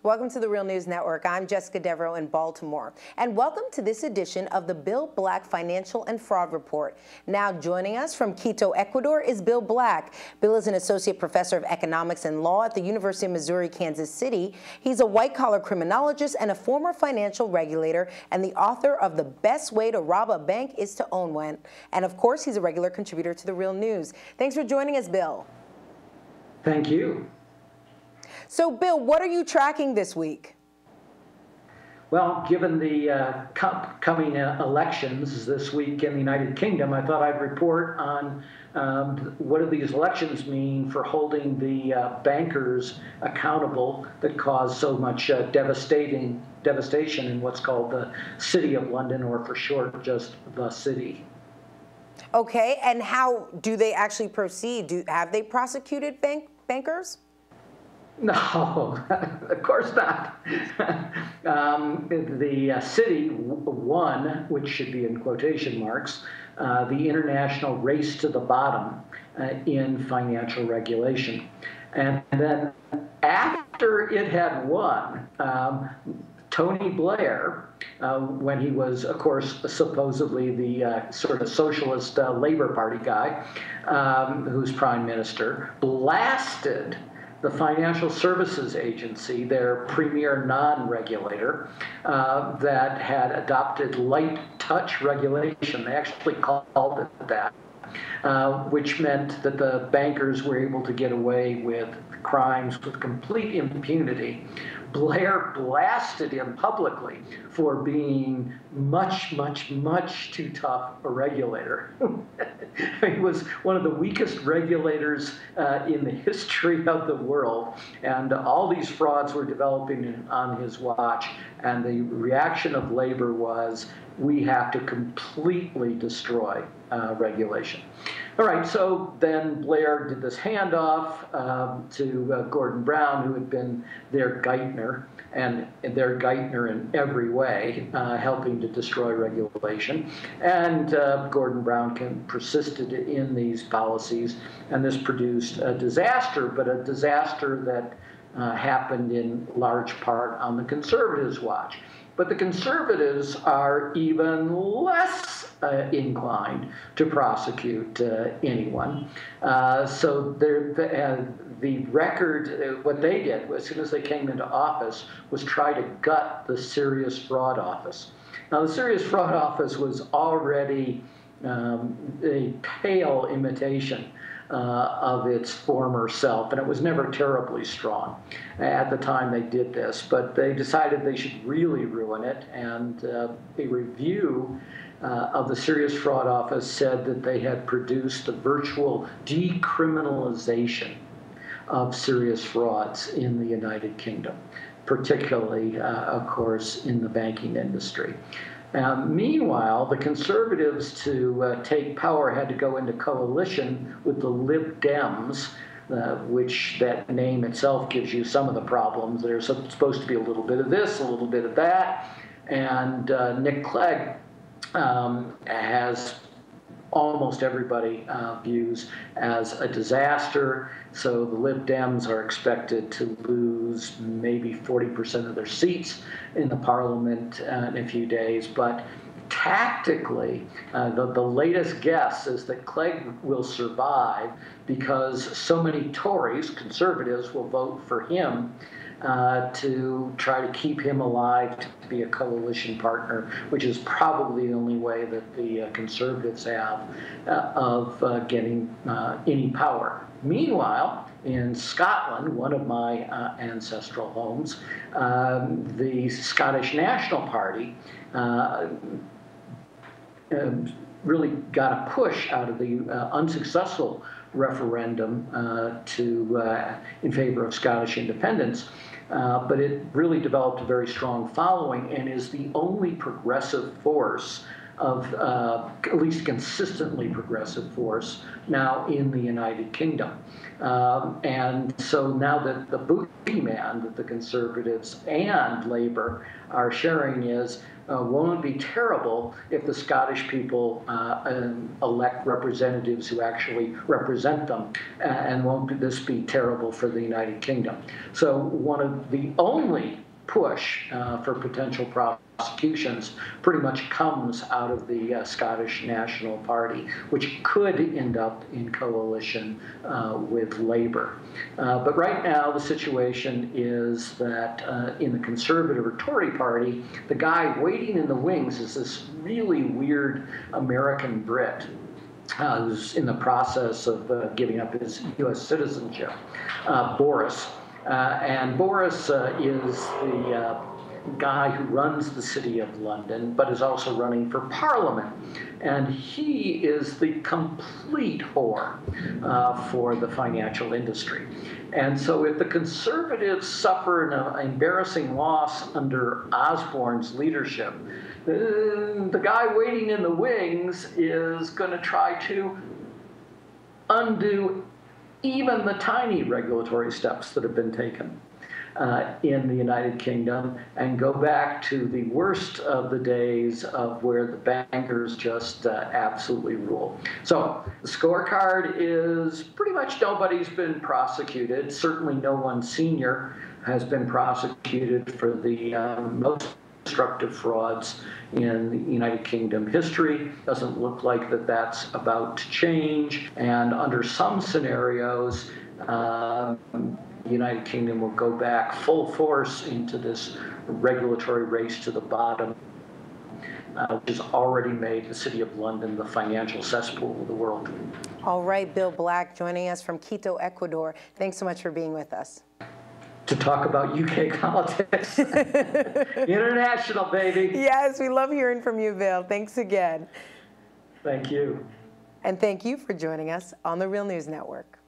Welcome to the Real News Network. I'm Jessica Devereaux in Baltimore. And welcome to this edition of the Bill Black Financial and Fraud Report. Now joining us from Quito, Ecuador is Bill Black. Bill is an associate professor of economics and law at the University of Missouri, Kansas City. He's a white-collar criminologist and a former financial regulator and the author of The Best Way to Rob a Bank is to Own One. And of course, he's a regular contributor to the Real News. Thanks for joining us, Bill. Thank you. So, Bill, what are you tracking this week? Well, given the coming elections this week in the United Kingdom, I thought I'd report on what do these elections mean for holding the bankers accountable that caused so much devastation in what's called the City of London, or for short, just the city. Okay, and how do they actually proceed? Have they prosecuted bankers? No, of course not. The city won, which should be in quotation marks, the international race to the bottom in financial regulation. And then after it had won, Tony Blair, when he was, of course, supposedly the sort of socialist Labor Party guy, who's prime minister, blasted the Financial Services Agency, their premier non-regulator, that had adopted light touch regulation. They actually called it that, which meant that the bankers were able to get away with crimes with complete impunity. Blair blasted him publicly for being much too tough a regulator. He was one of the weakest regulators in the history of the world, and all these frauds were developing on his watch, and the reaction of labor was, we have to completely destroy regulation. All right, so then Blair did this handoff to Gordon Brown, who had been their Geithner, and their Geithner in every way, helping to destroy regulation. And Gordon Brown persisted in these policies, and this produced a disaster, but a disaster that happened in large part on the conservatives' watch. But the conservatives are even less inclined to prosecute anyone. So the record, what they did as soon as they came into office was try to gut the Serious Fraud Office. Now, the Serious Fraud Office was already a pale imitation of its former self, and it was never terribly strong at the time they did this, but they decided they should really ruin it, and a review of the Serious Fraud Office said that they had produced the virtual decriminalization of serious frauds in the United Kingdom, particularly, of course, in the banking industry. Meanwhile, the conservatives, to take power, had to go into coalition with the Lib Dems, which that name itself gives you some of the problems. There's supposed to be a little bit of this, a little bit of that, and Nick Clegg has almost everybody views as a disaster. So the Lib Dems are expected to lose maybe 40% of their seats in the parliament in a few days. But tactically, the latest guess is that Clegg will survive because so many Tories, conservatives, will vote for him to try to keep him alive, to be a coalition partner, which is probably the only way that the conservatives have of getting any power. Meanwhile, in Scotland, one of my ancestral homes, the Scottish National Party really got a push out of the unsuccessful referendum in favor of Scottish independence, but it really developed a very strong following and is the only progressive force of, at least consistently progressive force, now in the United Kingdom. And so now that the boogeyman that the Conservatives and Labor are sharing is, won't it be terrible if the Scottish people elect representatives who actually represent them? And won't this be terrible for the United Kingdom? So one of the only push for potential prosecutions pretty much comes out of the Scottish National Party, which could end up in coalition with Labour. But right now the situation is that in the Conservative or Tory Party, the guy waiting in the wings is this really weird American Brit who's in the process of giving up his U.S. citizenship, Boris. And Boris is the guy who runs the City of London, but is also running for Parliament. And he is the complete whore for the financial industry. And so if the Conservatives suffer an embarrassing loss under Osborne's leadership, the guy waiting in the wings is going to try to undo even the tiny regulatory steps that have been taken in the United Kingdom and go back to the worst of the days of where the bankers just absolutely rule. So the scorecard is pretty much nobody's been prosecuted. Certainly no one senior has been prosecuted for the most destructive frauds in the United Kingdom history. Doesn't look like that's about to change. And under some scenarios, the United Kingdom will go back full force into this regulatory race to the bottom, which has already made the City of London the financial cesspool of the world. All right, Bill Black joining us from Quito, Ecuador. Thanks so much for being with us. To talk about UK politics. International, baby. Yes, we love hearing from you, Bill. Thanks again. Thank you. And thank you for joining us on the Real News Network.